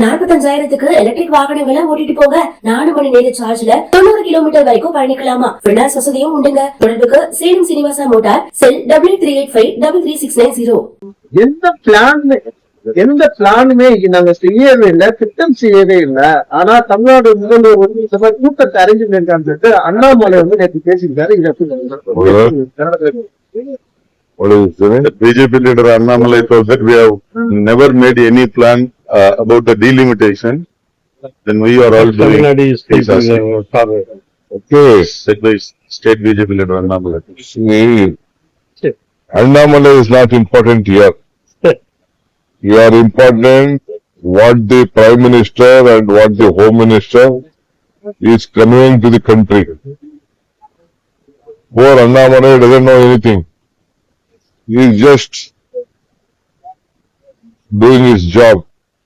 45,000க்கு electric வாகனங்களை ஓட்டிட்டு போங்க. 4 மணி நேர சார்ஜ்ல 90 கிலோமீட்டர் வரைக்கும் பயணிக்கலாமா? பினான்ஸ் வசதியும் உண்டுங்க. தொடர்புக்கு சேலம் சீனிவாசா மோட்டார் செல் 8838533690. எந்த பிளானுமே நாங்க செய்யவே இல்லை, திட்டம் செய்யவே இல்லை. ஆனா தமிழ்நாடு முதல்வர் வந்து இந்த மாதிரி கூட்டத்தை அரேஞ்ச் பண்ணிருக்கான்னு அண்ணாமலை வந்து நேற்று பேசியிருக்காரு. The BJP leader Annamalai told that we have never made any plan about the delimitation. Then we are all doing. Okay. Said by state BJP leader Annamalai. Annamalai is not important here. You are important what the Prime Minister and what the Home Minister is conveying to the country. Poor Annamalai doesn't know anything. He is just doing his job.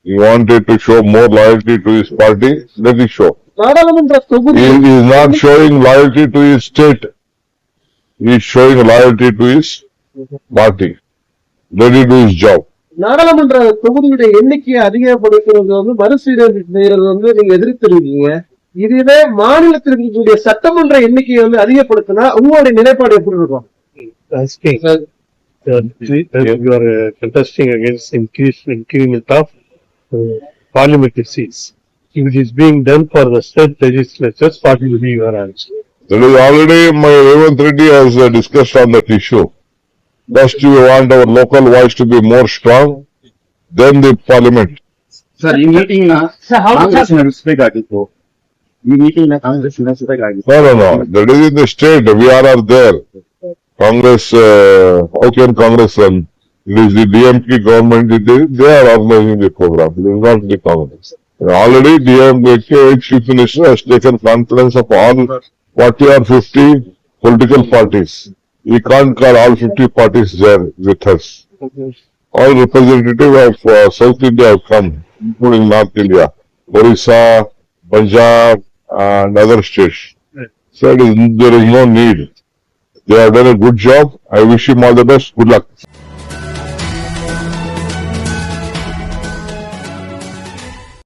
He wanted to show more loyalty to his party. Let it show. He is not showing loyalty to his state. He is showing loyalty to his party. Let him do his job. நாடாளுமன்ற தொகுதியுடைய எண்ணிக்கையை அதிகப்படுத்துறது வந்து மறுசீரமைப்பு செய்யறது வந்து நீங்க எதிர்த்திருக்கீங்க. இதுவே மாநிலத்தில் இருக்கக்கூடிய சட்டமன்ற எண்ணிக்கையை வந்து அதிகப்படுத்தினா உங்களுடைய நிலைப்பாடு எப்படி இருக்கும்? You are contesting against increasing of parliamentary seats. If it is being done for the state legislatures, what will be your answer? That is already my Revant Reddy has discussed on that issue. First, we want our local voice to be more strong, then the parliament. Sir, ಈ meeting ನ ಕಾಂಗ್ರೆಸ್ ನಡೆಸಬೇಕಾಗಿತ್ತು. ಈ meeting ನ Congress ನಡೆಸಬೇಕಾಗಿತ್ತು. No. That is in the state. We are there. Congress, how can Congress run? It is the DMK government. They are organizing the program. It is not the Congress. Already DMK Chief Minister has taken confidence of all 40 or 50 political parties. We can't call all 50 parties there with us. All representatives of South India have come, including North India, Orissa, Punjab, and other states. So there is no need. They have done a good job. I wish him all the best. Good luck.